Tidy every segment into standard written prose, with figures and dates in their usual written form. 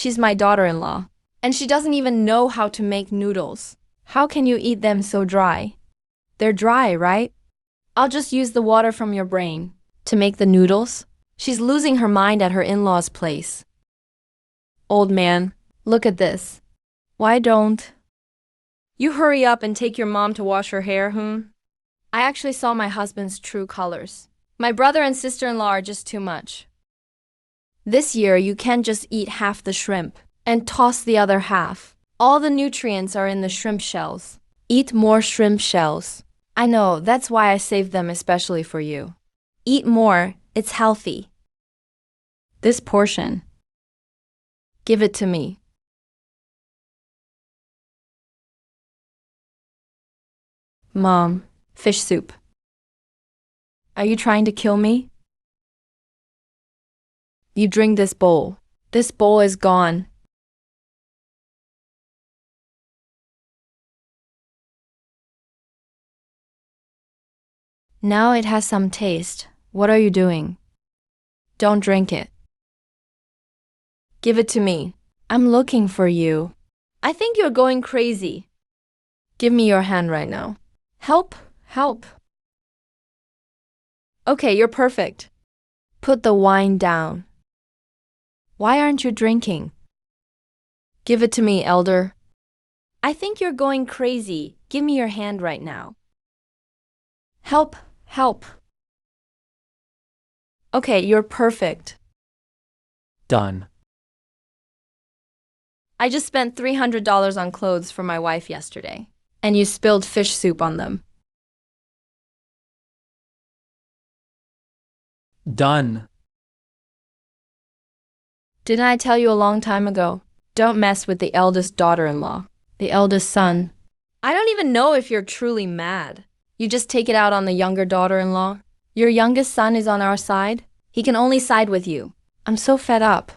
She's my daughter-in-law. And she doesn't even know how to make noodles. How can you eat them so dry? They're dry, right? I'll just use the water from your brain to make the noodles. She's losing her mind at her in-laws' place. Old man, look at this. Why don't you hurry up and take your mom to wash her hair, I actually saw my husband's true colors. My brother and sister-in-law are just too much. This year, you can't just eat half the shrimp and toss the other half. All the nutrients are in the shrimp shells. Eat more shrimp shells. I know, that's why I saved them especially for you. Eat more, it's healthy. This portion. Give it to me. Mom, fish soup. Are you trying to kill me? You drink this bowl. This bowl is gone. Now it has some taste. What are you doing? Don't drink it. Give it to me. I'm looking for you. I think you're going crazy. Give me your hand right now. Help, help. Okay, you're perfect. Put the wine down. Why aren't you drinking? Give it to me, elder. I think you're going crazy. Give me your hand right now. Help, help. Okay, you're perfect. Done. I just spent $300 on clothes for my wife yesterday, and you spilled fish soup on them. Done. Didn't I tell you a long time ago? Don't mess with the eldest daughter-in-law, the eldest son. I don't even know if you're truly mad. You just take it out on the younger daughter-in-law. Your youngest son is on our side. He can only side with you. I'm so fed up.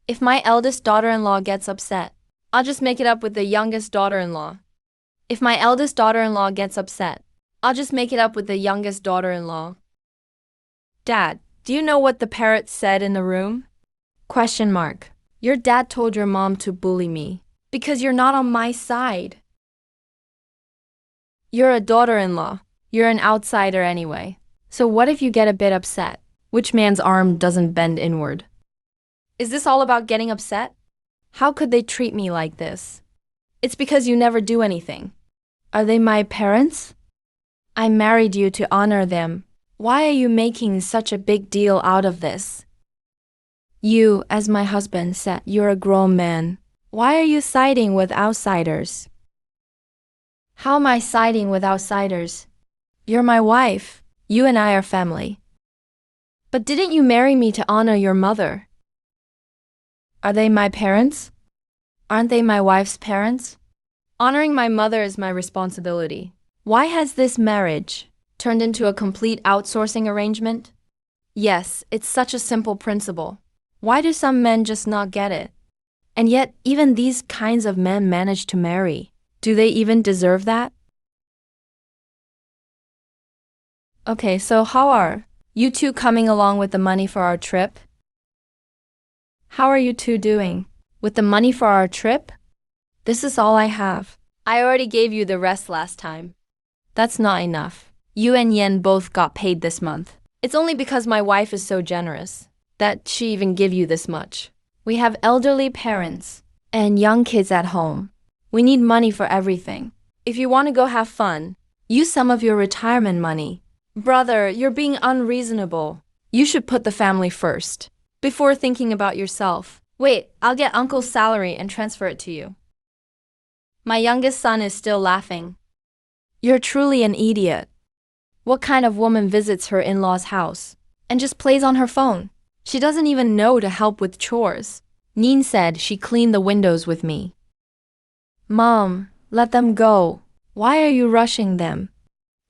If my eldest daughter-in-law gets upset, I'll just make it up with the youngest daughter-in-law. If my eldest daughter-in-law gets upset, I'll just make it up with the youngest daughter-in-law. Dad, do you know what the parrot said in the room? Question mark. Your dad told your mom to bully me because you're not on my side. You're a daughter-in-law. You're an outsider anyway. So what if you get a bit upset? Which man's arm doesn't bend inward? Is this all about getting upset? How could they treat me like this? It's because you never do anything. Are they my parents? I married you to honor them. Why are you making such a big deal out of this? You, as my husband, said you're a grown man. Why are you siding with outsiders? How am I siding with outsiders? You're my wife. You and I are family. But didn't you marry me to honor your mother? Are they my parents? Aren't they my wife's parents? Honoring my mother is my responsibility. Why has this marriage turned into a complete outsourcing arrangement? Yes, it's such a simple principle. Why do some men just not get it? And yet, even these kinds of men manage to marry. Do they even deserve that? Okay, so how are you two coming along with the money for our trip? How are you two doing? With the money for our trip? This is all I have. I already gave you the rest last time. That's not enough. You and Yen both got paid this month. It's only because my wife is so generous that she even give you this much. We have elderly parents and young kids at home. We need money for everything. If you want to go have fun, use some of your retirement money. Brother, you're being unreasonable. You should put the family first before thinking about yourself. Wait, I'll get Uncle's salary and transfer it to you. My youngest son is still laughing. You're truly an idiot. What kind of woman visits her in-laws' house and just plays on her phone? She doesn't even know to help with chores. Neen said she cleaned the windows with me. Mom, let them go. Why are you rushing them?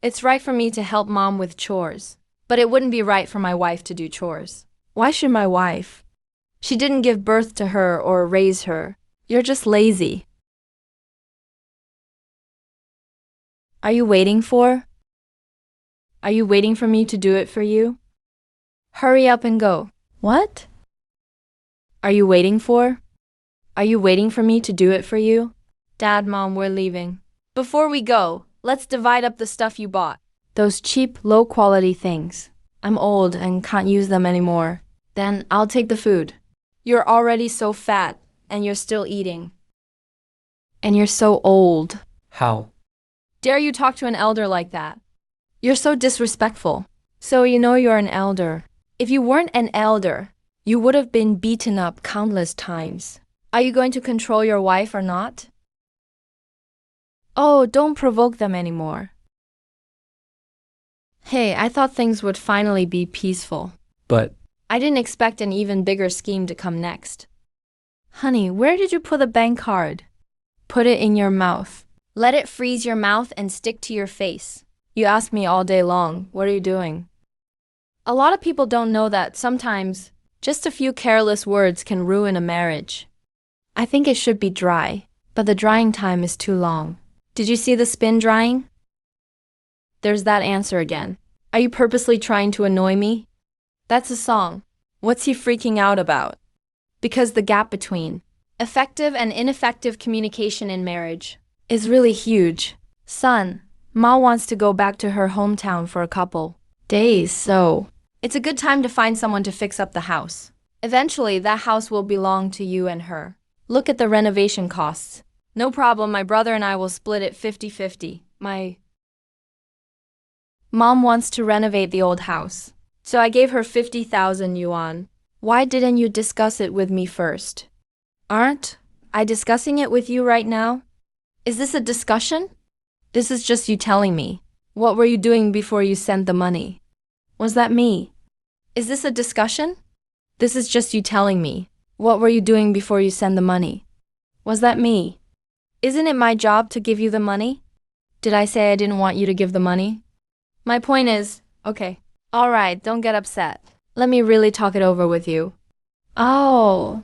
It's right for me to help Mom with chores, but it wouldn't be right for my wife to do chores. Why should my wife? She didn't give birth to her or raise her. You're just lazy. Are you waiting for? Are you waiting for me to do it for you? Hurry up and go. What? Are you waiting for? Are you waiting for me to do it for you? Dad, Mom, we're leaving. Before we go, let's divide up the stuff you bought. Those cheap, low-quality things. I'm old and can't use them anymore. Then I'll take the food. You're already so fat, and you're still eating. And you're so old. How? Dare you talk to an elder like that? You're so disrespectful. So you know you're an elder. If you weren't an elder, you would have been beaten up countless times. Are you going to control your wife or not? Oh, don't provoke them anymore. Hey, I thought things would finally be peaceful. But I didn't expect an even bigger scheme to come next. Honey, where did you put the bank card? Put it in your mouth. Let it freeze your mouth and stick to your face. You ask me all day long, what are you doing? A lot of people don't know that sometimes just a few careless words can ruin a marriage. I think it should be dry, but the drying time is too long. Did you see the spin drying? There's that answer again. Are you purposely trying to annoy me? That's a song. What's he freaking out about? Because the gap between effective and ineffective communication in marriage is really huge. Son, Ma wants to go back to her hometown for a couple days, so it's a good time to find someone to fix up the house. Eventually, that house will belong to you and her. Look at the renovation costs. No problem, my brother and I will split it 50-50. My mom wants to renovate the old house, so I gave her 50,000 yuan. Why didn't you discuss it with me first? Aren't I discussing it with you right now? Is this a discussion? This is just you telling me. What were you doing before you sent the money? Was that me? Is this a discussion? This is just you telling me. What were you doing before you sent the money? Was that me? Isn't it my job to give you the money? Did I say I didn't want you to give the money? My point is, okay. All right, don't get upset. Let me really talk it over with you. Oh.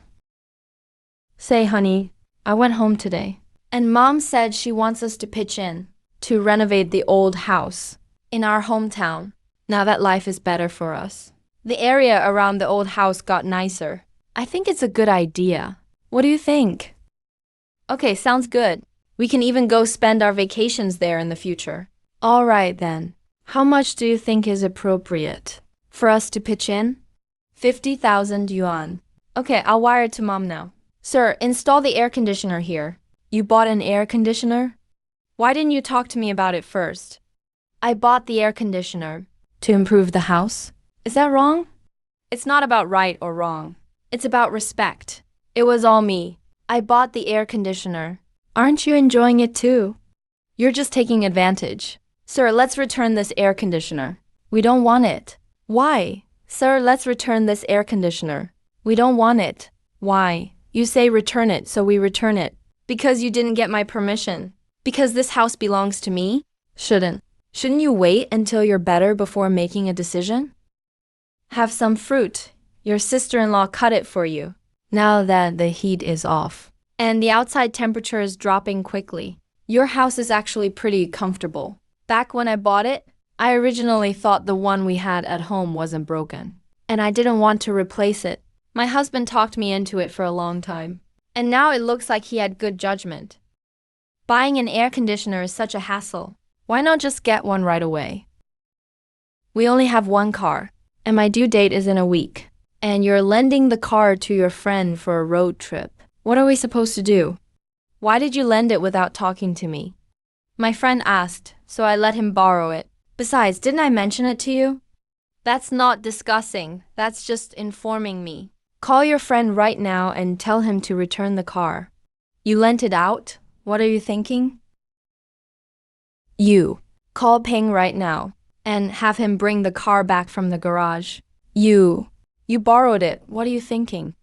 Say, honey, I went home today, and Mom said she wants us to pitch in to renovate the old house in our hometown, now that life is better for us. The area around the old house got nicer. I think it's a good idea. What do you think? Okay, sounds good. We can even go spend our vacations there in the future. All right then. How much do you think is appropriate for us to pitch in? 50,000 yuan. Okay, I'll wire it to Mom now. Sir, install the air conditioner here. You bought an air conditioner? Why didn't you talk to me about it first? I bought the air conditioner to improve the house. Is that wrong? It's not about right or wrong. It's about respect. It was all me. I bought the air conditioner. Aren't you enjoying it too? You're just taking advantage. Sir, let's return this air conditioner. We don't want it. Why? Sir, let's return this air conditioner. We don't want it. Why? You say return it, so we return it. Because you didn't get my permission. Because this house belongs to me? Shouldn't you wait until you're better before making a decision? Have some fruit. Your sister-in-law cut it for you. Now that the heat is off and the outside temperature is dropping quickly, your house is actually pretty comfortable. Back when I bought it, I originally thought the one we had at home wasn't broken, and I didn't want to replace it. My husband talked me into it for a long time, and now it looks like he had good judgment. Buying an air conditioner is such a hassle. Why not just get one right away? We only have one car, and my due date is in a week. And you're lending the car to your friend for a road trip. What are we supposed to do? Why did you lend it without talking to me? My friend asked, so I let him borrow it. Besides, didn't I mention it to you? That's not discussing. That's just informing me. Call your friend right now and tell him to return the car. You lent it out? What are you thinking? You. Call Peng right now and have him bring the car back from the garage. You borrowed it. What are you thinking?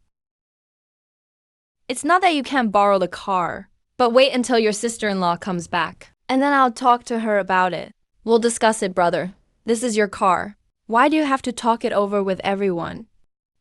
It's not that you can't borrow the car, but wait until your sister-in-law comes back, and then I'll talk to her about it. We'll discuss it, brother. This is your car. Why do you have to talk it over with everyone?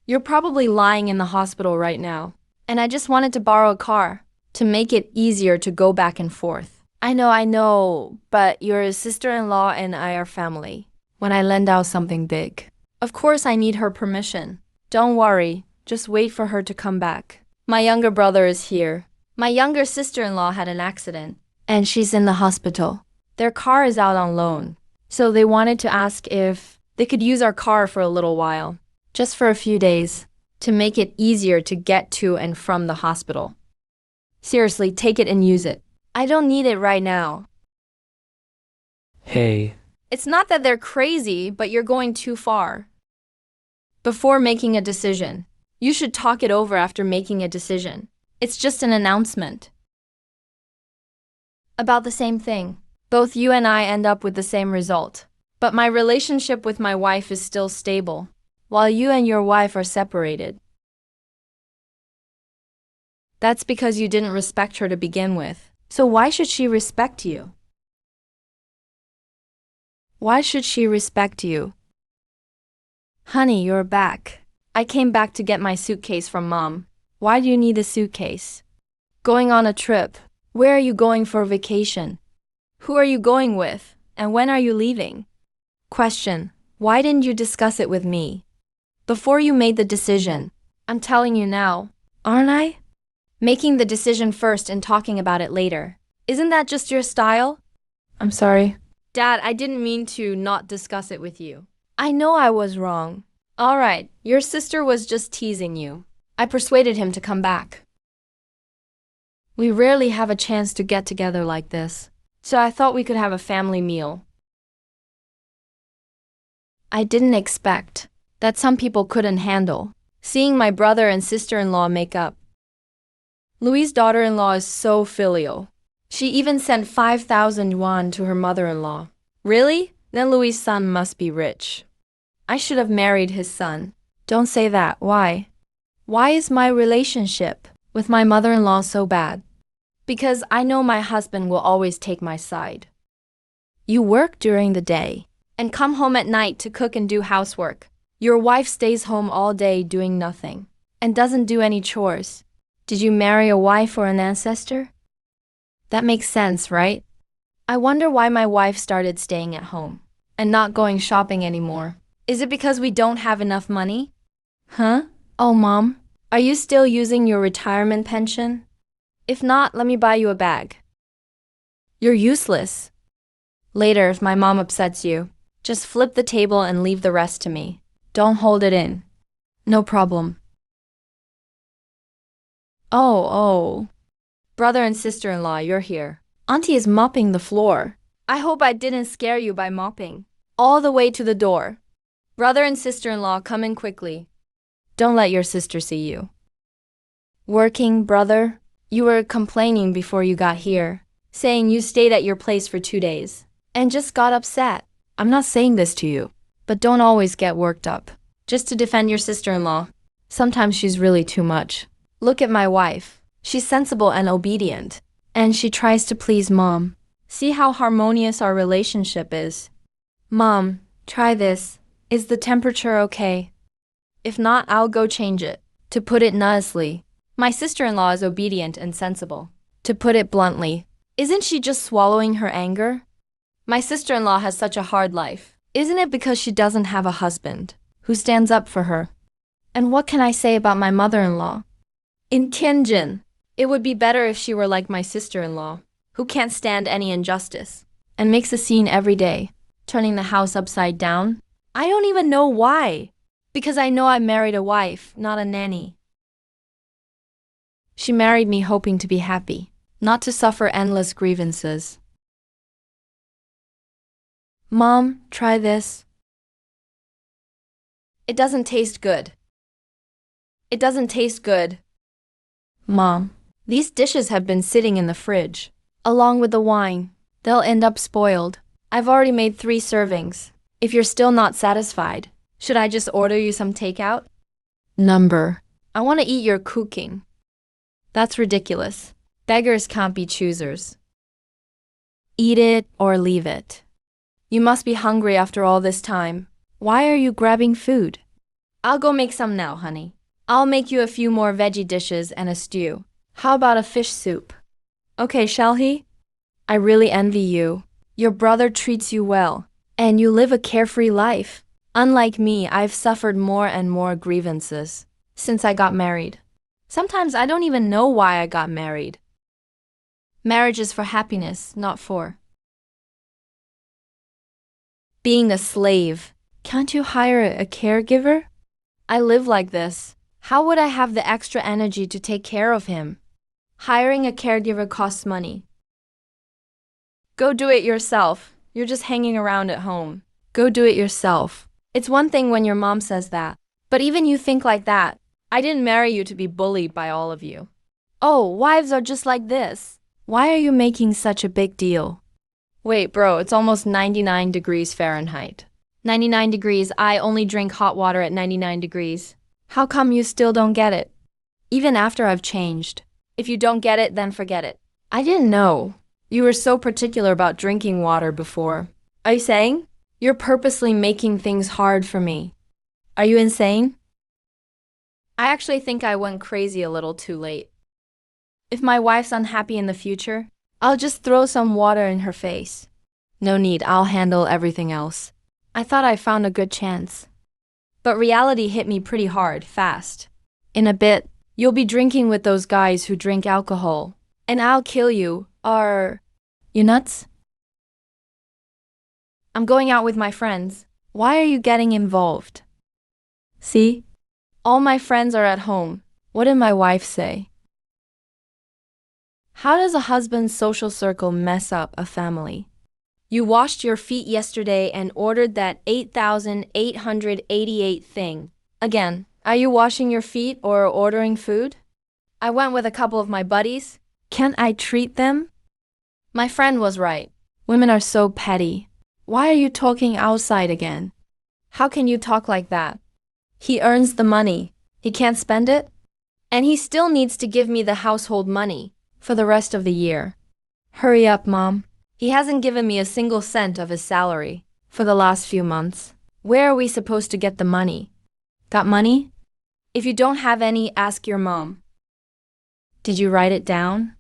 You're probably lying in the hospital right now, and I just wanted to borrow a car to make it easier to go back and forth. I know, but your sister-in-law and I are family. When I lend out something big, of course I need her permission. Don't worry, just wait for her to come back. My younger brother is here. My younger sister-in-law had an accident, and she's in the hospital. Their car is out on loan, so they wanted to ask if they could use our car for a little while, just for a few days, to make it easier to get to and from the hospital. Seriously, take it and use it. I don't need it right now. Hey, It's not that they're crazy, but you're going too far. Before making a decision, you should talk it over after making a decision. It's just an announcement. About the same thing. Both you and I end up with the same result. But my relationship with my wife is still stable, while you and your wife are separated. That's because you didn't respect her to begin with. So why should she respect you? Why should she respect you? Honey, you're back. I came back to get my suitcase from Mom. Why do you need a suitcase? Going on a trip. Where are you going for vacation? Who are you going with? And when are you leaving? Question. Why didn't you discuss it with me before you made the decision? I'm telling you now, aren't I? Making the decision first and talking about it later. Isn't that just your style? I'm sorry. Dad, I didn't mean to not discuss it with you. I know I was wrong. All right, your sister was just teasing you. I persuaded him to come back. We rarely have a chance to get together like this, so I thought we could have a family meal. I didn't expect that some people couldn't handle seeing my brother and sister-in-law make up. Louis' daughter-in-law is so filial. She even sent 5,000 yuan to her mother-in-law. Really? Then Louis' son must be rich. I should have married his son. Don't say that. Why? Why is my relationship with my mother-in-law so bad? Because I know my husband will always take my side. You work during the day and come home at night to cook and do housework. Your wife stays home all day doing nothing and doesn't do any chores. Did you marry a wife or an ancestor? That makes sense, right? I wonder why my wife started staying at home and not going shopping anymore. Is it because we don't have enough money? Huh? Oh, Mom, are you still using your retirement pension? If not, let me buy you a bag. You're useless. Later, if my mom upsets you, just flip the table and leave the rest to me. Don't hold it in. No problem. Oh. Brother and sister-in-law, you're here. Auntie is mopping the floor. I hope I didn't scare you by mopping. All the way to the door. Brother and sister-in-law, come in quickly. Don't let your sister see you. Working, brother? You were complaining before you got here, saying you stayed at your place for 2 days, and just got upset. I'm not saying this to you, but don't always get worked up, just to defend your sister-in-law. Sometimes she's really too much. Look at my wife. She's sensible and obedient, and she tries to please Mom. See how harmonious our relationship is. Mom, try this. Is the temperature okay? If not, I'll go change it. To put it nicely, my sister-in-law is obedient and sensible. To put it bluntly, isn't she just swallowing her anger? My sister-in-law has such a hard life. Isn't it because she doesn't have a husband who stands up for her? And what can I say about my mother-in-law? In Tianjin, it would be better if she were like my sister-in-law, who can't stand any injustice and makes a scene every day, turning the house upside down. I don't even know why. Because I know I married a wife, not a nanny. She married me hoping to be happy, not to suffer endless grievances. Mom, try this. It doesn't taste good. It doesn't taste good. Mom, these dishes have been sitting in the fridge, along with the wine. They'll end up spoiled. I've already made 3 servings. If you're still not satisfied, should I just order you some takeout? Number. I want to eat your cooking. That's ridiculous. Beggars can't be choosers. Eat it or leave it. You must be hungry after all this time. Why are you grabbing food? I'll go make some now, honey. I'll make you a few more veggie dishes and a stew. How about a fish soup? Okay, shall he? I really envy you. Your brother treats you well, and you live a carefree life. Unlike me, I've suffered more and more grievances since I got married. Sometimes I don't even know why I got married. Marriage is for happiness, not for being a slave. Can't you hire a caregiver? I live like this. How would I have the extra energy to take care of him? Hiring a caregiver costs money. Go do it yourself. You're just hanging around at home. Go do it yourself. It's one thing when your mom says that, but even you think like that. I didn't marry you to be bullied by all of you. Oh, wives are just like this. Why are you making such a big deal? Wait, bro, it's almost 99 degrees Fahrenheit. 99 degrees, I only drink hot water at 99 degrees. How come you still don't get it? Even after I've changed. If you don't get it, then forget it. I didn't know. You were so particular about drinking water before. Are you saying? You're purposely making things hard for me. Are you insane? I actually think I went crazy a little too late. If my wife's unhappy in the future, I'll just throw some water in her face. No need, I'll handle everything else. I thought I found a good chance. But reality hit me pretty hard, fast. In a bit, you'll be drinking with those guys who drink alcohol. And I'll kill you. Are you nuts? I'm going out with my friends. Why are you getting involved? See? All my friends are at home. What did my wife say? How does a husband's social circle mess up a family? You washed your feet yesterday and ordered that 8,888 thing. Again, are you washing your feet or ordering food? I went with a couple of my buddies. Can't I treat them? My friend was right. Women are so petty. Why are you talking outside again? How can you talk like that? He earns the money. He can't spend it? And he still needs to give me the household money for the rest of the year. Hurry up, Mom. He hasn't given me a single cent of his salary for the last few months. Where are we supposed to get the money? Got money? If you don't have any, ask your mom. Did you write it down?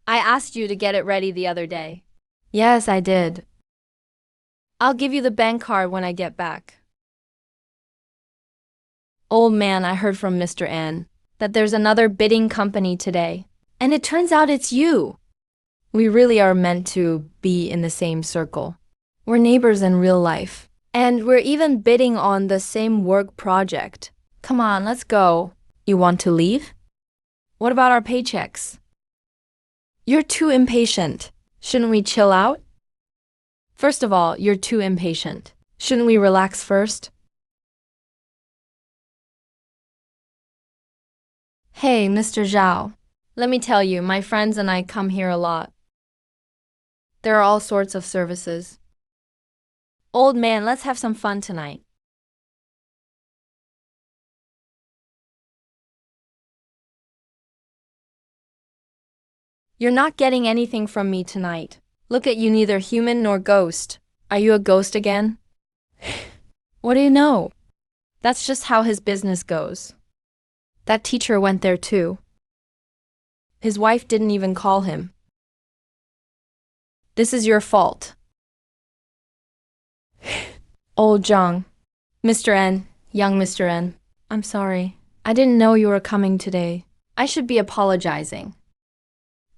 I asked you to get it ready the other day. Yes, I did. I'll give you the bank card when I get back. Old man, I heard from Mr. N that there's another bidding company today, and it turns out it's you. We really are meant to be in the same circle. We're neighbors in real life, and we're even bidding on the same work project. Come on, let's go. You want to leave? What about our paychecks? You're too impatient. Shouldn't we chill out? First of all, you're too impatient. Shouldn't we relax first? Hey, Mr. Zhao. Let me tell you, my friends and I come here a lot. There are all sorts of services. Old man, let's have some fun tonight. You're not getting anything from me tonight. Look at you, neither human nor ghost. Are you a ghost again? What do you know? That's just how his business goes. That teacher went there too. His wife didn't even call him. This is your fault. Old Zhang. Mr. N, young Mr. N. I'm sorry. I didn't know you were coming today. I should be apologizing.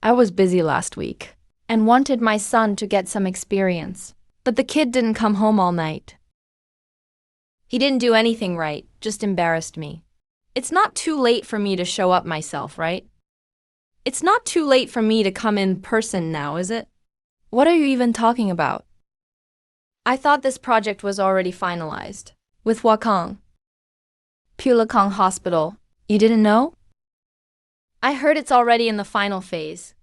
I was busy last week and wanted my son to get some experience, but the kid didn't come home all night. He didn't do anything right, just embarrassed me. It's not too late for me to show up myself, right? It's not too late for me to come in person now, is it? What are you even talking about? I thought this project was already finalized. With Wakang. Pulakang Hospital. You didn't know? I heard it's already in the final phase.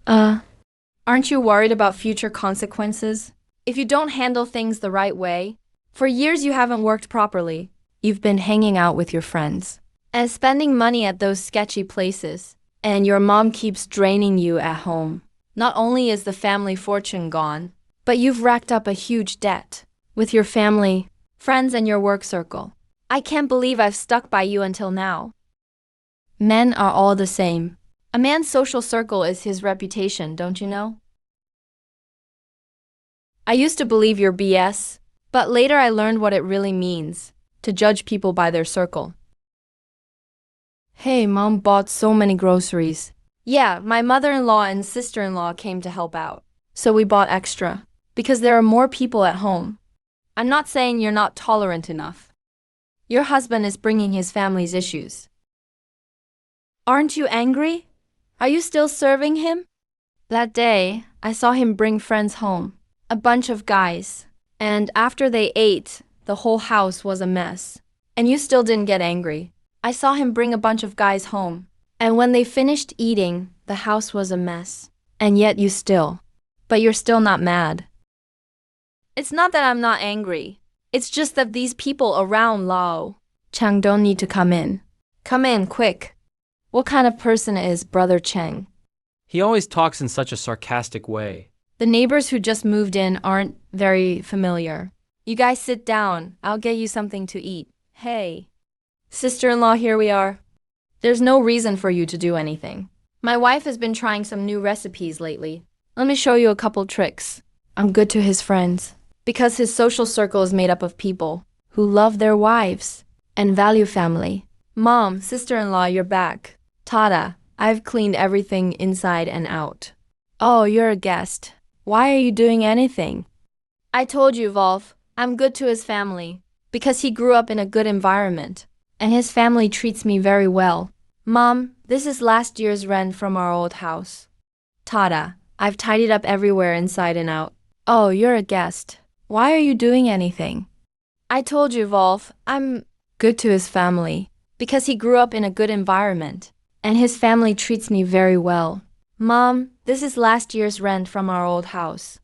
Aren't you worried about future consequences? If you don't handle things the right way, for years you haven't worked properly. You've been hanging out with your friends and spending money at those sketchy places, and your mom keeps draining you at home. Not only is the family fortune gone, but you've racked up a huge debt with your family, friends, and your work circle. I can't believe I've stuck by you until now. Men are all the same. A man's social circle is his reputation, don't you know? I used to believe your BS, but later I learned what it really means to judge people by their circle. Hey, Mom bought so many groceries. Yeah, my mother-in-law and sister-in-law came to help out. So we bought extra. Because there are more people at home. I'm not saying you're not tolerant enough. Your husband is bringing his family's issues. Aren't you angry? Are you still serving him? That day, I saw him bring friends home. A bunch of guys. And after they ate, the whole house was a mess. And you still didn't get angry. I saw him bring a bunch of guys home. And when they finished eating, the house was a mess. And yet you still. But you're still not mad. It's not that I'm not angry. It's just that these people around Lao Chang don't need to come in. Come in, quick. What kind of person is Brother Cheng? He always talks in such a sarcastic way. The neighbors who just moved in aren't very familiar. You guys sit down. I'll get you something to eat. Hey. Sister-in-law, here we are. There's no reason for you to do anything. My wife has been trying some new recipes lately. Let me show you a couple tricks. I'm good to his friends. Because his social circle is made up of people who love their wives and value family. Mom, sister-in-law, you're back. Tada, I've cleaned everything inside and out. Oh, you're a guest. Why are you doing anything? I told you, Volf, I'm good to his family. Because he grew up in a good environment. And his family treats me very well. Mom, this is last year's rent from our old house. Tada, I've tidied up everywhere inside and out. Oh, you're a guest. Why are you doing anything? I told you, Volf, I'm good to his family. Because he grew up in a good environment. And his family treats me very well. Mom, this is last year's rent from our old house.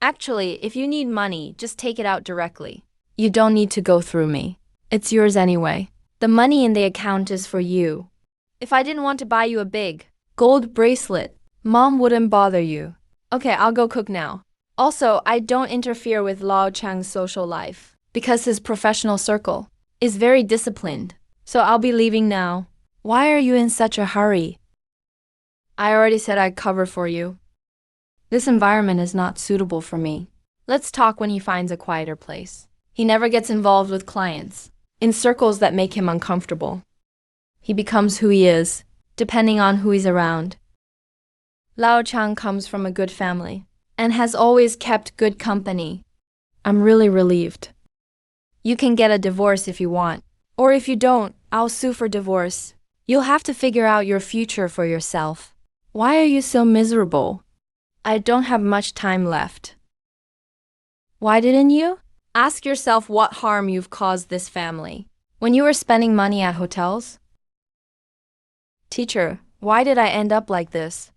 Actually, if you need money, just take it out directly. You don't need to go through me. It's yours anyway. The money in the account is for you. If I didn't want to buy you a big gold bracelet, Mom wouldn't bother you. Okay, I'll go cook now. Also, I don't interfere with Lao Chang's social life because his professional circle is very disciplined. So I'll be leaving now. Why are you in such a hurry? I already said I'd cover for you. This environment is not suitable for me. Let's talk when he finds a quieter place. He never gets involved with clients in circles that make him uncomfortable. He becomes who he is, depending on who he's around. Lao Chang comes from a good family and has always kept good company. I'm really relieved. You can get a divorce if you want, or if you don't, I'll sue for divorce. You'll have to figure out your future for yourself. Why are you so miserable? I don't have much time left. Why didn't you? Ask yourself what harm you've caused this family when you were spending money at hotels. Teacher, why did I end up like this?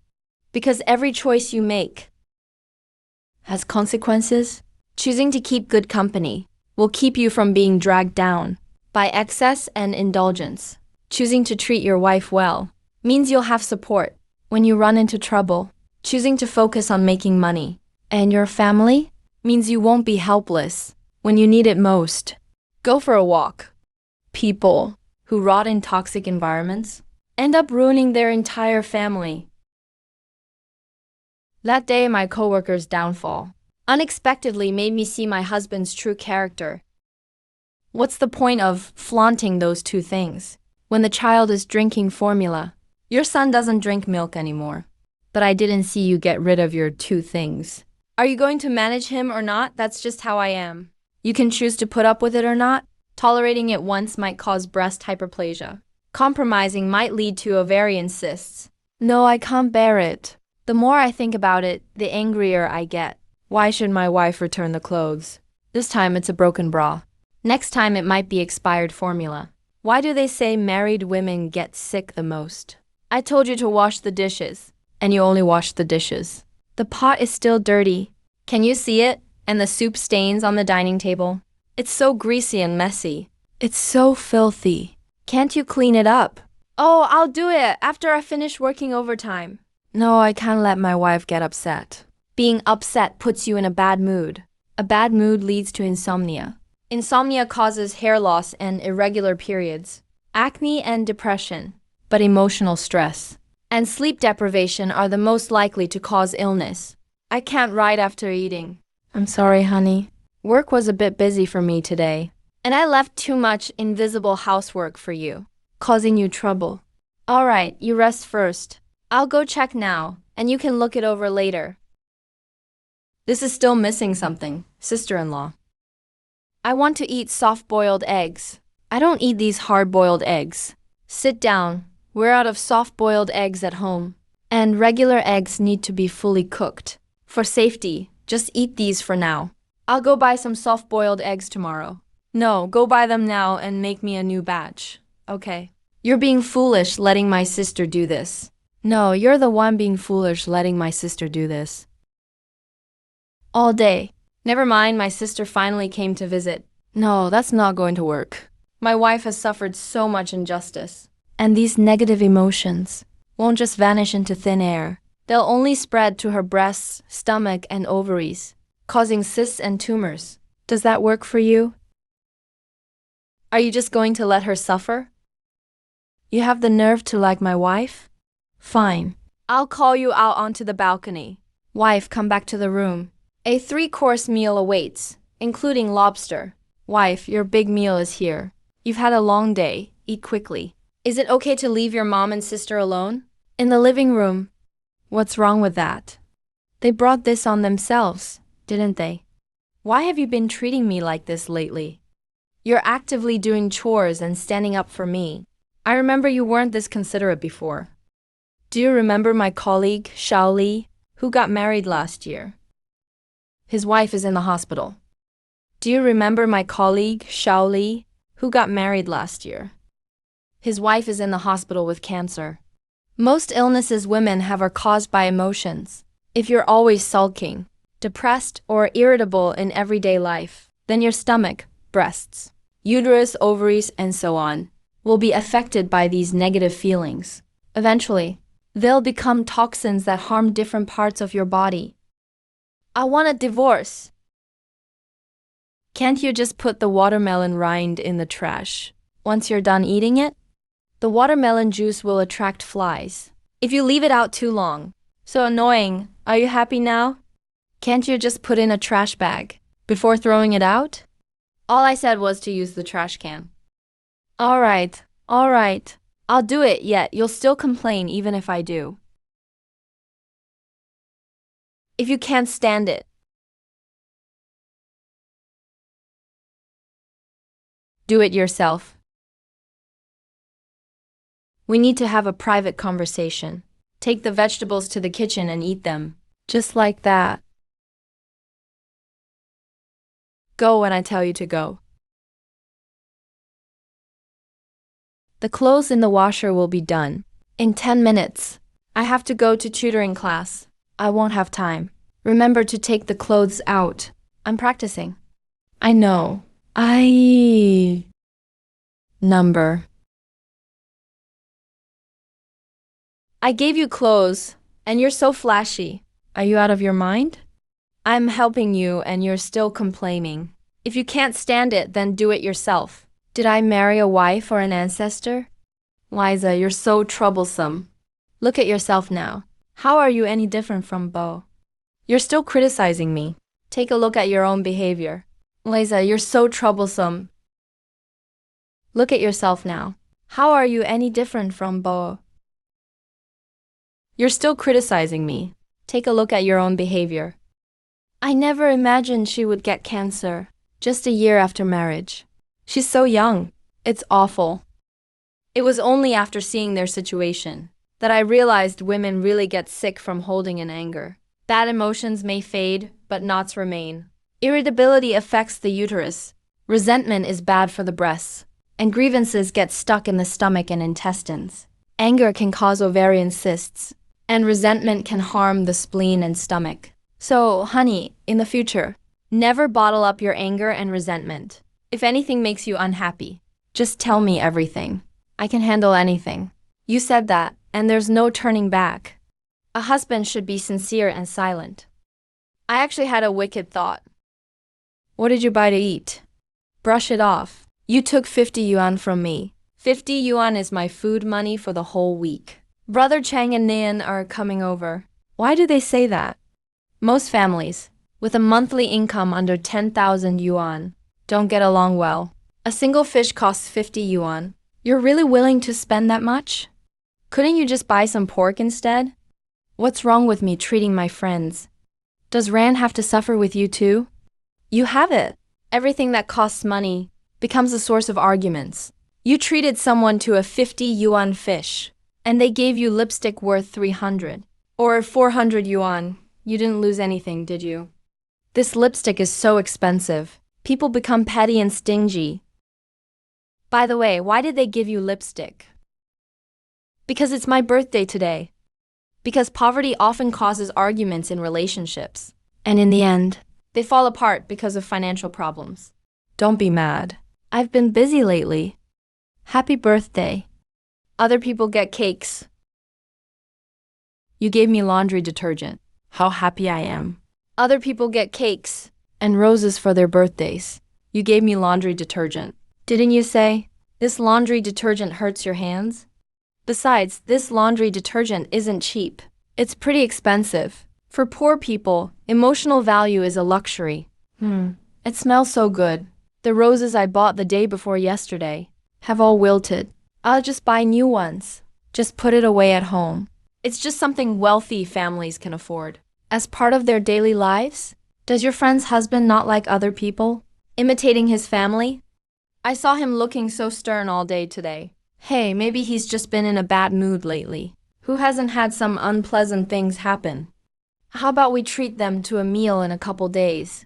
Because every choice you make has consequences. Choosing to keep good company will keep you from being dragged down by excess and indulgence. Choosing to treat your wife well means you'll have support when you run into trouble. Choosing to focus on making money and your family means you won't be helpless when you need it most. Go for a walk. People who rot in toxic environments end up ruining their entire family. That day, my coworker's downfall unexpectedly made me see my husband's true character. What's the point of flaunting those two things when the child is drinking formula? Your son doesn't drink milk anymore. But I didn't see you get rid of your two things. Are you going to manage him or not? That's just how I am. You can choose to put up with it or not. Tolerating it once might cause breast hyperplasia. Compromising might lead to ovarian cysts. No, I can't bear it. The more I think about it, the angrier I get. Why should my wife return the clothes? This time it's a broken bra. Next time it might be expired formula. Why do they say married women get sick the most? I told you to wash the dishes, and you only wash the dishes. The pot is still dirty. Can you see it? And the soup stains on the dining table? It's so greasy and messy. It's so filthy. Can't you clean it up? Oh, I'll do it after I finish working overtime. No, I can't let my wife get upset. Being upset puts you in a bad mood. A bad mood leads to insomnia. Insomnia causes hair loss and irregular periods, acne and depression, but emotional stress and sleep deprivation are the most likely to cause illness. I can't write after eating. I'm sorry, honey. Work was a bit busy for me today, and I left too much invisible housework for you, causing you trouble. Alright, you rest first. I'll go check now, and you can look it over later. This is still missing something, sister-in-law. I want to eat soft-boiled eggs. I don't eat these hard-boiled eggs. Sit down. We're out of soft-boiled eggs at home. And regular eggs need to be fully cooked. For safety, just eat these for now. I'll go buy some soft-boiled eggs tomorrow. No, go buy them now and make me a new batch. Okay. You're being foolish letting my sister do this. No, you're the one being foolish letting my sister do this. All day. Never mind, my sister finally came to visit. No, that's not going to work. My wife has suffered so much injustice. And these negative emotions won't just vanish into thin air. They'll only spread to her breasts, stomach, and ovaries, causing cysts and tumors. Does that work for you? Are you just going to let her suffer? You have the nerve to like my wife? Fine. I'll call you out onto the balcony. Wife, come back to the room. A 3-course meal awaits, including lobster. Wife, your big meal is here. You've had a long day. Eat quickly. Is it okay to leave your mom and sister alone? In the living room. What's wrong with that? They brought this on themselves, didn't they? Why have you been treating me like this lately? You're actively doing chores and standing up for me. I remember you weren't this considerate before. Do you remember my colleague, Xiao Li, who got married last year? His wife is in the hospital. Do you remember my colleague, Xiao Li, who got married last year? His wife is in the hospital with cancer. Most illnesses women have are caused by emotions. If you're always sulking, depressed, or irritable in everyday life, then your stomach, breasts, uterus, ovaries, and so on will be affected by these negative feelings. Eventually, they'll become toxins that harm different parts of your body. I want a divorce. Can't you just put the watermelon rind in the trash once you're done eating it? The watermelon juice will attract flies if you leave it out too long. So annoying. Are you happy now? Can't you just put in a trash bag before throwing it out? All I said was to use the trash can. All right. I'll do it, yet you'll still complain even if I do. If you can't stand it, do it yourself. We need to have a private conversation. Take the vegetables to the kitchen and eat them. Just like that. Go when I tell you to go. The clothes in the washer will be done in 10 minutes. I have to go to tutoring class. I won't have time. Remember to take the clothes out. I'm practicing. I know. Number. I gave you clothes, and you're so flashy. Are you out of your mind? I'm helping you, and you're still complaining. If you can't stand it, then do it yourself. Did I marry a wife or an ancestor? Liza, you're so troublesome. Look at yourself now. How are you any different from Bo? You're still criticizing me. Take a look at your own behavior. Liza, you're so troublesome. Look at yourself now. How are you any different from Bo? You're still criticizing me. Take a look at your own behavior. I never imagined she would get cancer just a year after marriage. She's so young. It's awful. It was only after seeing their situation that I realized women really get sick from holding in anger. Bad emotions may fade, but knots remain. Irritability affects the uterus. Resentment is bad for the breasts. And grievances get stuck in the stomach and intestines. Anger can cause ovarian cysts. And resentment can harm the spleen and stomach. So, honey, in the future, never bottle up your anger and resentment. If anything makes you unhappy, just tell me everything. I can handle anything. You said that, and there's no turning back. A husband should be sincere and silent. I actually had a wicked thought. What did you buy to eat? Brush it off. You took 50 yuan from me. 50 yuan is my food money for the whole week. Brother Chang and Nian are coming over. Why do they say that? Most families, with a monthly income under 10,000 yuan, don't get along well. A single fish costs 50 yuan. You're really willing to spend that much? Couldn't you just buy some pork instead? What's wrong with me treating my friends? Does Rand have to suffer with you too? You have it. Everything that costs money becomes a source of arguments. You treated someone to a 50 yuan fish, and they gave you lipstick worth 300. Or 400 yuan. You didn't lose anything, did you? This lipstick is so expensive. People become petty and stingy. By the way, why did they give you lipstick? Because it's my birthday today. Because poverty often causes arguments in relationships. And in the end, they fall apart because of financial problems. Don't be mad. I've been busy lately. Happy birthday. Other people get cakes. You gave me laundry detergent. How happy I am. Other people get cakes and roses for their birthdays. You gave me laundry detergent. Didn't you say, this laundry detergent hurts your hands? Besides, this laundry detergent isn't cheap. It's pretty expensive. For poor people, emotional value is a luxury. It smells so good. The roses I bought the day before yesterday have all wilted. I'll just buy new ones. Just put it away at home. It's just something wealthy families can afford. As part of their daily lives? Does your friend's husband not like other people? Imitating his family? I saw him looking so stern all day today. Hey, maybe he's just been in a bad mood lately. Who hasn't had some unpleasant things happen? How about we treat them to a meal in a couple days?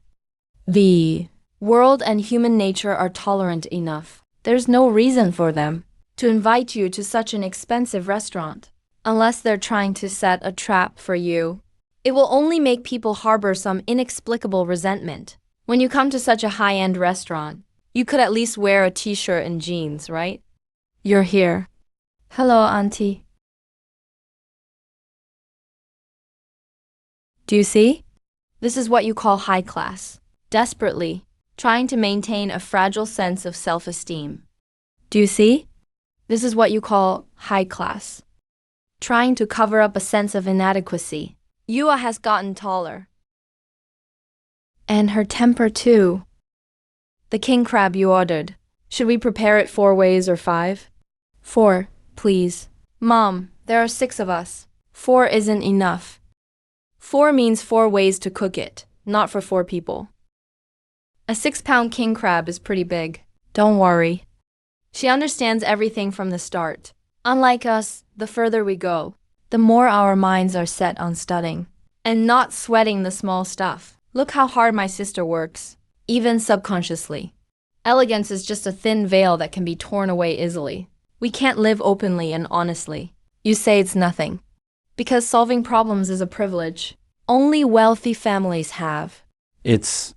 The world and human nature are tolerant enough. There's no reason for them to invite you to such an expensive restaurant. Unless they're trying to set a trap for you. It will only make people harbor some inexplicable resentment. When you come to such a high-end restaurant, you could at least wear a t-shirt and jeans, right? You're here. Hello, Auntie. Do you see? This is what you call high class. Desperately trying to maintain a fragile sense of self-esteem. Do you see? This is what you call high class. Trying to cover up a sense of inadequacy. Yua has gotten taller. And her temper too. The king crab you ordered. Should we prepare it 4 ways or 5? 4, please. Mom, there are 6 of us. 4 isn't enough. 4 means 4 ways to cook it, not for 4 people. A 6-pound king crab is pretty big. Don't worry. She understands everything from the start. Unlike us, the further we go, the more our minds are set on studying and not sweating the small stuff. Look how hard my sister works, even subconsciously. Elegance is just a thin veil that can be torn away easily. We can't live openly and honestly. You say it's nothing. Because solving problems is a privilege. Only wealthy families have. It's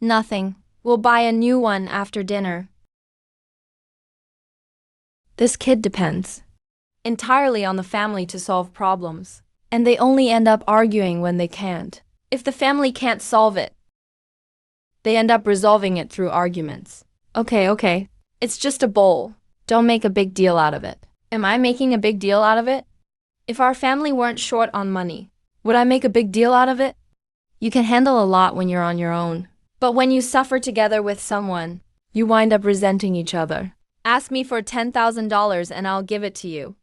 nothing. We'll buy a new one after dinner. This kid depends entirely on the family to solve problems, and they only end up arguing when they can't. If the family can't solve it, they end up resolving it through arguments. Okay. It's just a bowl. Don't make a big deal out of it. Am I making a big deal out of it? If our family weren't short on money, would I make a big deal out of it? You can handle a lot when you're on your own. But when you suffer together with someone, you wind up resenting each other. Ask me for $10,000 and I'll give it to you.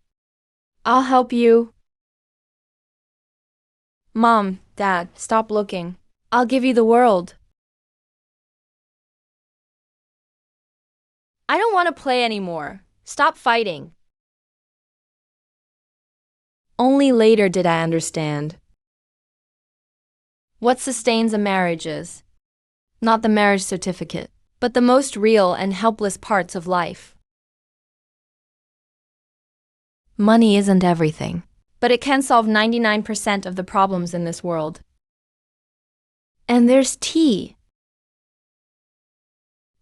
I'll help you. Mom, Dad, stop looking. I'll give you the world. I don't want to play anymore. Stop fighting. Only later did I understand. What sustains a marriage is not the marriage certificate, but the most real and helpless parts of life. Money isn't everything, but it can solve 99% of the problems in this world. And there's tea.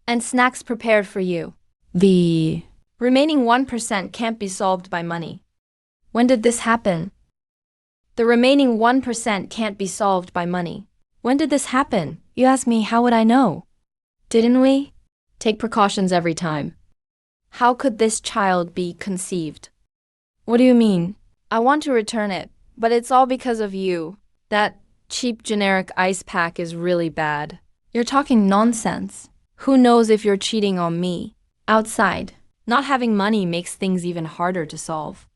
And snacks prepared for you. The remaining 1% can't be solved by money. When did this happen? The remaining 1% can't be solved by money. When did this happen? You ask me, how would I know? Didn't we? Take precautions every time. How could this child be conceived? What do you mean? I want to return it, but it's all because of you. That cheap generic ice pack is really bad. You're talking nonsense. Who knows if you're cheating on me? Outside, Not having money makes things even harder to solve.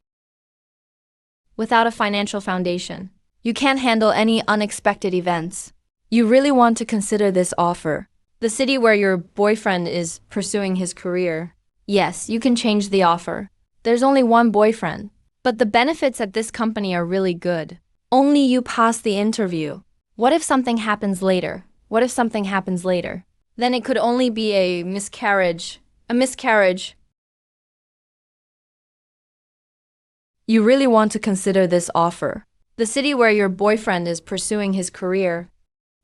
Without a financial foundation, you can't handle any unexpected events. You really want to consider this offer. The city where your boyfriend is pursuing his career. Yes, you can change the offer. There's only one boyfriend, but the benefits at this company are really good. Only you pass the interview. What if something happens later? What if something happens later? Then it could only be a miscarriage. A miscarriage. You really want to consider this offer. The city where your boyfriend is pursuing his career.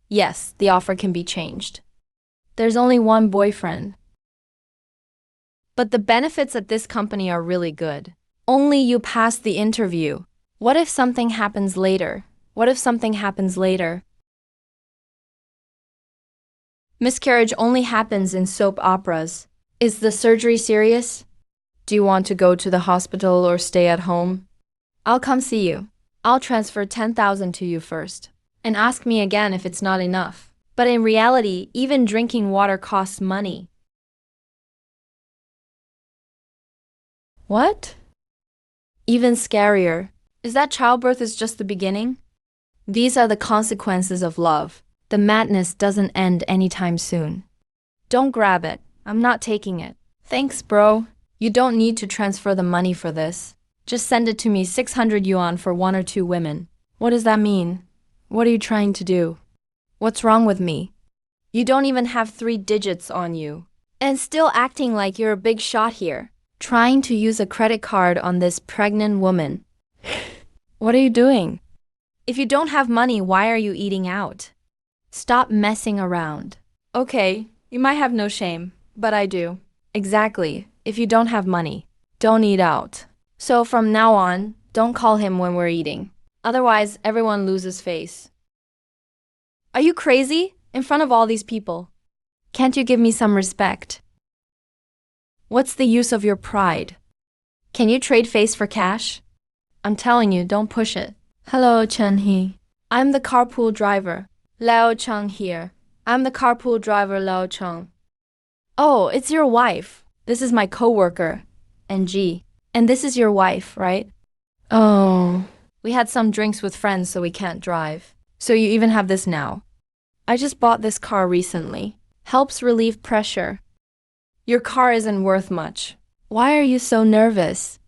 Yes, the offer can be changed. There's only one boyfriend. But the benefits at this company are really good. Only you pass the interview. What if something happens later? What if something happens later? Miscarriage only happens in soap operas. Is the surgery serious? Do you want to go to the hospital or stay at home? I'll come see you. I'll transfer 10,000 to you first. And ask me again if it's not enough. But in reality, even drinking water costs money. What? Even scarier. Is that childbirth is just the beginning? These are the consequences of love. The madness doesn't end anytime soon. Don't grab it. I'm not taking it. Thanks, bro. You don't need to transfer the money for this. Just send it to me 600 yuan for 1 or 2 women. What does that mean? What are you trying to do? What's wrong with me? You don't even have 3 digits on you. And still acting like you're a big shot here. Trying to use a credit card on this pregnant woman. What are you doing? If you don't have money, why are you eating out? Stop messing around. Okay, you might have no shame, but I do. Exactly. If you don't have money, don't eat out. So from now on, don't call him when we're eating. Otherwise, everyone loses face. Are you crazy? In front of all these people. Can't you give me some respect? What's the use of your pride? Can you trade face for cash? I'm telling you, don't push it. Hello, Chen He. I'm the carpool driver. Lao Cheng here. I'm the carpool driver, Lao Cheng. Oh, it's your wife. This is my coworker, NG. And this is your wife, right? Oh. We had some drinks with friends, so we can't drive. So you even have this now. I just bought this car recently. Helps relieve pressure. Your car isn't worth much. Why are you so nervous?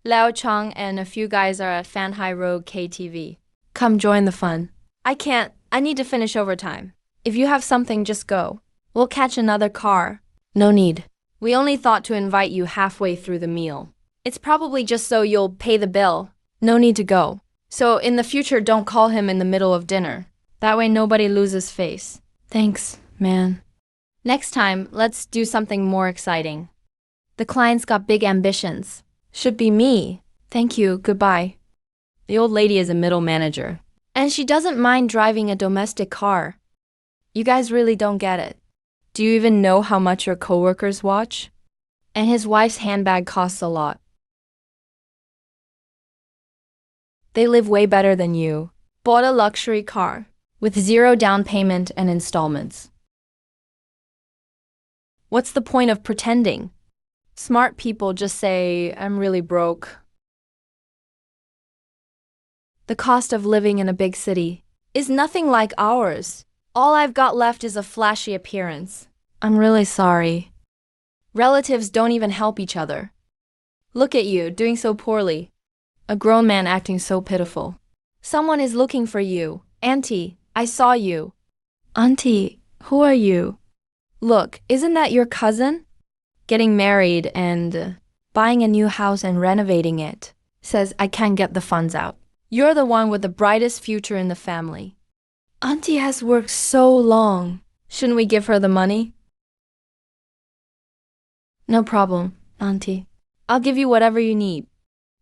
Lao Cheng and a few guys are at Fanhai Road KTV. Come join the fun. I can't. I need to finish overtime. If you have something, just go. We'll catch another car. No need. We only thought to invite you halfway through the meal. It's probably just so you'll pay the bill. No need to go. So in the future, don't call him in the middle of dinner. That way nobody loses face. Thanks, man. Next time, let's do something more exciting. The client's got big ambitions. Should be me. Thank you, goodbye. The old lady is a middle manager. And she doesn't mind driving a domestic car. You guys really don't get it. Do you even know how much your coworkers watch? And his wife's handbag costs a lot. They live way better than you. Bought a luxury car with 0 down payment and installments. What's the point of pretending? Smart people just say, I'm really broke. The cost of living in a big city is nothing like ours. All I've got left is a flashy appearance. I'm really sorry. Relatives don't even help each other. Look at you, doing so poorly. A grown man acting so pitiful. Someone is looking for you. Auntie, I saw you. Auntie, who are you? Look, isn't that your cousin? Getting married and buying a new house and renovating it. Says I can't get the funds out. You're the one with the brightest future in the family. Auntie has worked so long. Shouldn't we give her the money? No problem, Auntie. I'll give you whatever you need.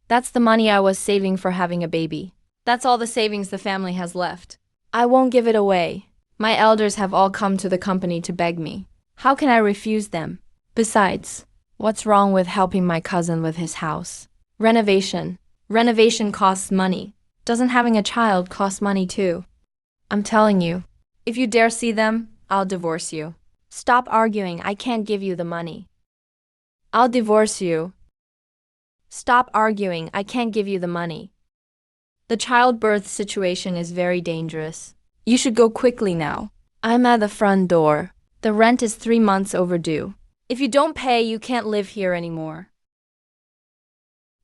That's the money I was saving for having a baby. That's all the savings the family has left. I won't give it away. My elders have all come to the company to beg me. How can I refuse them? Besides, what's wrong with helping my cousin with his house? Renovation. Renovation costs money. Doesn't having a child cost money too? I'm telling you, if you dare see them, I'll divorce you. Stop arguing, I can't give you the money. I'll divorce you. Stop arguing, I can't give you the money. The childbirth situation is very dangerous. You should go quickly now. I'm at the front door. The rent is 3 months overdue. If you don't pay, you can't live here anymore.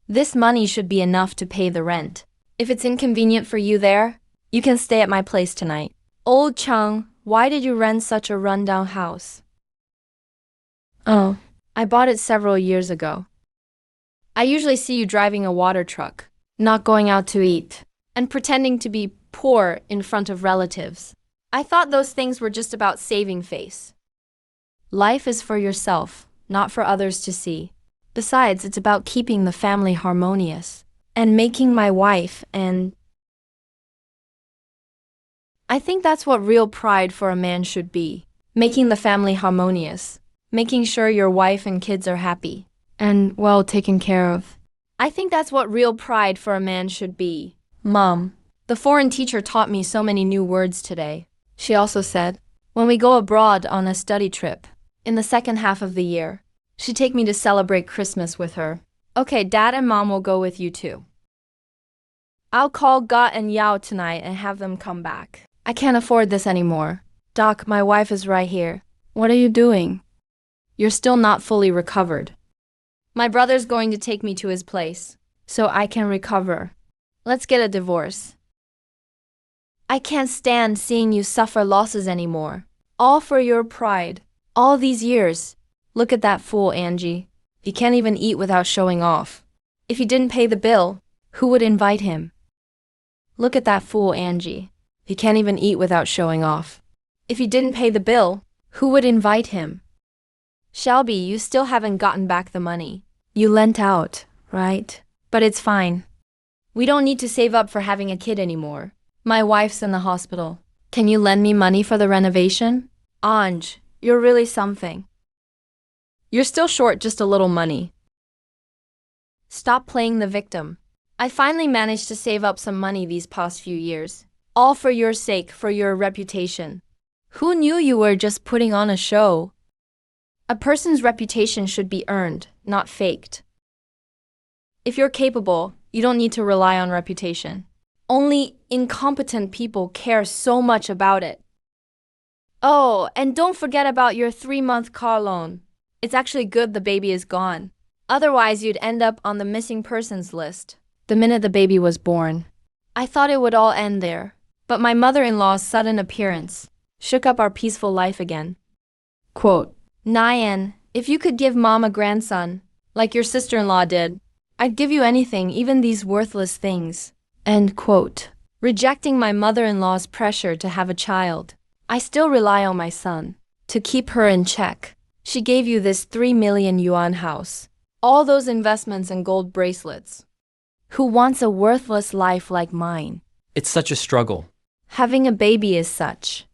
This money should be enough to pay the rent. If it's inconvenient for you there, you can stay at my place tonight. Old Chung, why did you rent such a rundown house? Oh, I bought it several years ago. I usually see you driving a water truck, not going out to eat, and pretending to be poor in front of relatives. I thought those things were just about saving face. Life is for yourself, not for others to see. Besides, it's about keeping the family harmonious and making my wife and I think that's what real pride for a man should be. Making the family harmonious. Making sure your wife and kids are happy and well taken care of. I think that's what real pride for a man should be. Mom, the foreign teacher taught me so many new words today. She also said, when we go abroad on a study trip, in the second half of the year, she'd take me to celebrate Christmas with her. Okay, Dad and Mom will go with you too. I'll call Ga and Yao tonight and have them come back. I can't afford this anymore. Doc, my wife is right here. What are you doing? You're still not fully recovered. My brother's going to take me to his place, so I can recover. Let's get a divorce. I can't stand seeing you suffer losses anymore. All for your pride. All these years. Look at that fool, Angie. He can't even eat without showing off. If he didn't pay the bill, who would invite him? Look at that fool, Angie. He can't even eat without showing off. If he didn't pay the bill, who would invite him? Shelby, you still haven't gotten back the money. You lent out, right? But it's fine. We don't need to save up for having a kid anymore. My wife's in the hospital. Can you lend me money for the renovation? Anj, you're really something. You're still short just a little money. Stop playing the victim. I finally managed to save up some money these past few years. All for your sake, for your reputation. Who knew you were just putting on a show? A person's reputation should be earned, not faked. If you're capable, you don't need to rely on reputation. Only incompetent people care so much about it. Oh, and don't forget about your 3-month car loan. It's actually good the baby is gone. Otherwise, you'd end up on the missing persons list the minute the baby was born. I thought it would all end there, but my mother-in-law's sudden appearance shook up our peaceful life again. Quote, Nyan, if you could give Mom a grandson, like your sister-in-law did, I'd give you anything, even these worthless things. End quote. Rejecting my mother-in-law's pressure to have a child, I still rely on my son to keep her in check. She gave you this 3 million yuan house, all those investments and gold bracelets. Who wants a worthless life like mine? It's such a struggle. Having a baby is such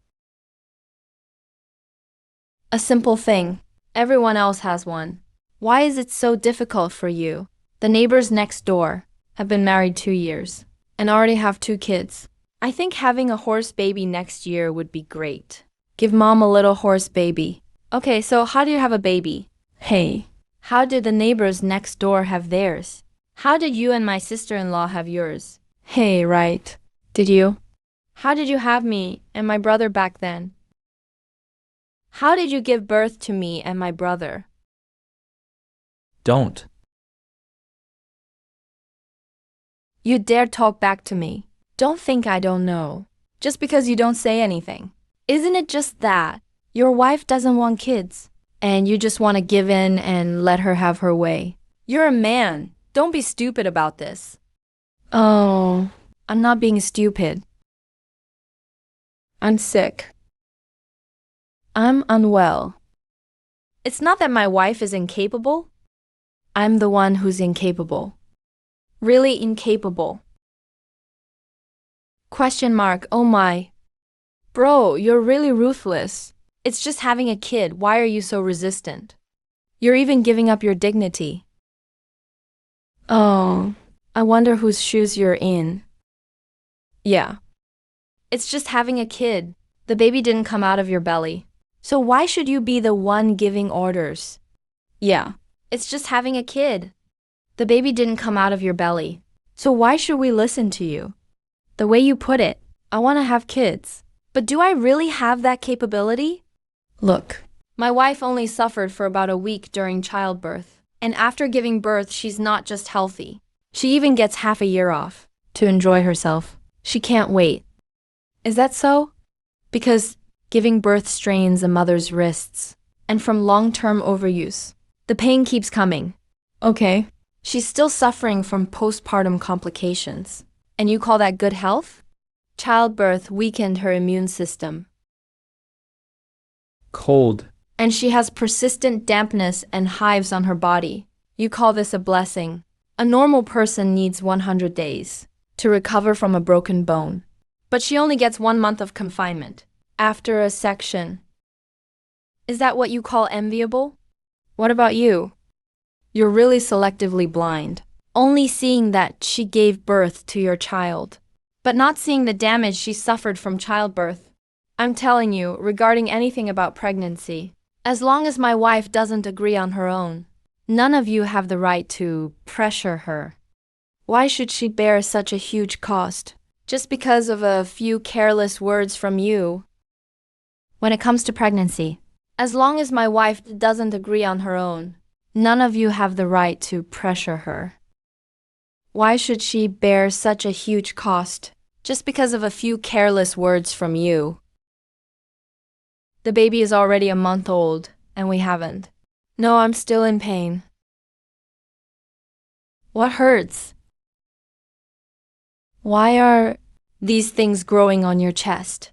a simple thing. Everyone else has one. Why is it so difficult for you? The neighbors next door have been married 2 years and already have 2 kids. I think having a horse baby next year would be great. Give Mom a little horse baby. Okay, so how do you have a baby? Hey, how did the neighbors next door have theirs? How did you and my sister-in-law have yours? Hey, right. Did you? How did you have me and my brother back then? How did you give birth to me and my brother? Don't. You dare talk back to me. Don't think I don't know. Just because you don't say anything. Isn't it just that? Your wife doesn't want kids, and you just want to give in and let her have her way. You're a man. Don't be stupid about this. Oh, I'm not being stupid. I'm sick. I'm unwell. It's not that my wife is incapable. I'm the one who's incapable. Really incapable. Question mark, oh my. Bro, you're really ruthless. It's just having a kid. Why are you so resistant? You're even giving up your dignity. Oh, I wonder whose shoes you're in. Yeah. It's just having a kid. The baby didn't come out of your belly. So why should you be the one giving orders? Yeah. It's just having a kid. The baby didn't come out of your belly. So why should we listen to you? The way you put it, I want to have kids. But do I really have that capability? Look, my wife only suffered for about a week during childbirth. And after giving birth, she's not just healthy. She even gets half a year off to enjoy herself. She can't wait. Is that so? Because giving birth strains a mother's wrists. And from long-term overuse, the pain keeps coming. Okay. She's still suffering from postpartum complications. And you call that good health? Childbirth weakened her immune system. Cold. And she has persistent dampness and hives on her body. You call this a blessing. A normal person needs 100 days to recover from a broken bone. But she only gets 1 month of confinement after a section. Is that what you call enviable? What about you? You're really selectively blind, only seeing that she gave birth to your child, but not seeing the damage she suffered from childbirth. I'm telling you, regarding anything about pregnancy, as long as my wife doesn't agree on her own, none of you have the right to pressure her. Why should she bear such a huge cost, just because of a few careless words from you? When it comes to pregnancy, as long as my wife doesn't agree on her own, none of you have the right to pressure her. Why should she bear such a huge cost, just because of a few careless words from you? The baby is already a month old, and we haven't. No, I'm still in pain. What hurts? Why are these things growing on your chest?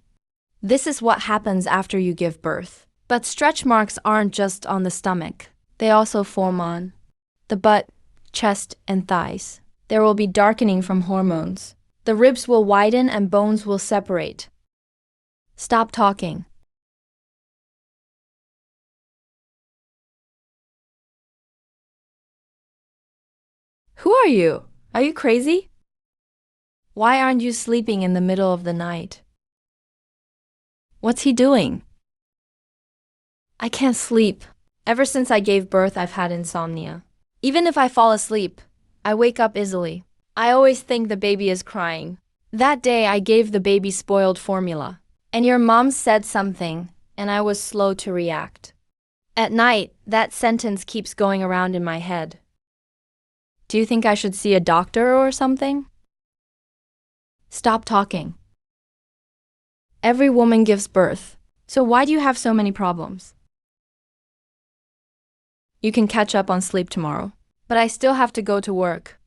This is what happens after you give birth. But stretch marks aren't just on the stomach. They also form on the butt, chest, and thighs. There will be darkening from hormones. The ribs will widen and bones will separate. Stop talking. Who are you? Are you crazy? Why aren't you sleeping in the middle of the night? What's he doing? I can't sleep. Ever since I gave birth, I've had insomnia. Even if I fall asleep, I wake up easily. I always think the baby is crying. That day, I gave the baby spoiled formula. And your mom said something, and I was slow to react. At night, that sentence keeps going around in my head. Do you think I should see a doctor or something? Stop talking. Every woman gives birth. So why do you have so many problems? You can catch up on sleep tomorrow. But I still have to go to work.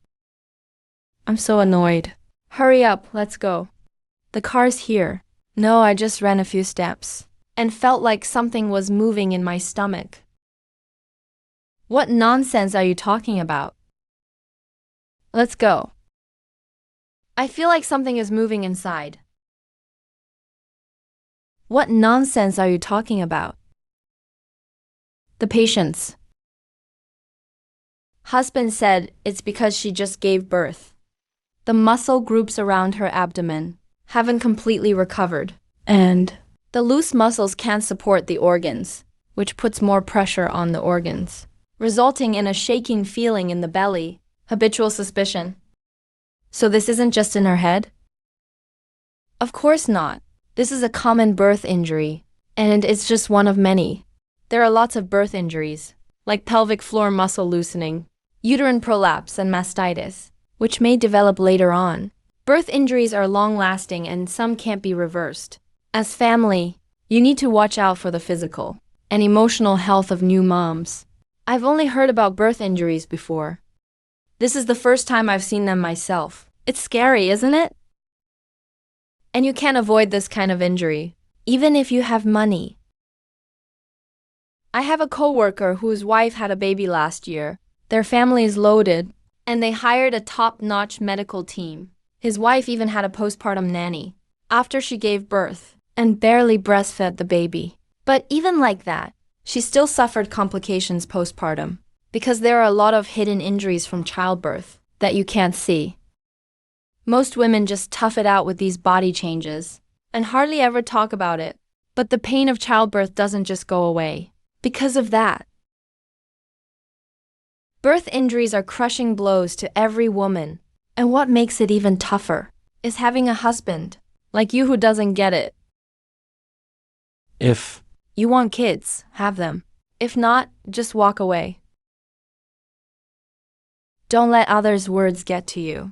I'm so annoyed. Hurry up, let's go. The car's here. No, I just ran a few steps and felt like something was moving in my stomach. What nonsense are you talking about? Let's go. I feel like something is moving inside. What nonsense are you talking about? The patients. Husband said it's because she just gave birth. The muscle groups around her abdomen haven't completely recovered, and the loose muscles can't support the organs, which puts more pressure on the organs, resulting in a shaking feeling in the belly. Habitual suspicion. So this isn't just in her head? Of course not. This is a common birth injury, and it's just one of many. There are lots of birth injuries, like pelvic floor muscle loosening, uterine prolapse, and mastitis, which may develop later on. Birth injuries are long-lasting and some can't be reversed. As family, you need to watch out for the physical and emotional health of new moms. I've only heard about birth injuries before. This is the first time I've seen them myself. It's scary, isn't it? And you can't avoid this kind of injury, even if you have money. I have a coworker whose wife had a baby last year. Their family is loaded, and they hired a top-notch medical team. His wife even had a postpartum nanny after she gave birth and barely breastfed the baby. But even like that, she still suffered complications postpartum because there are a lot of hidden injuries from childbirth that you can't see. Most women just tough it out with these body changes and hardly ever talk about it. But the pain of childbirth doesn't just go away because of that. Birth injuries are crushing blows to every woman. And what makes it even tougher is having a husband like you who doesn't get it. If You want kids, have them. If not, just walk away. Don't let others' words get to you.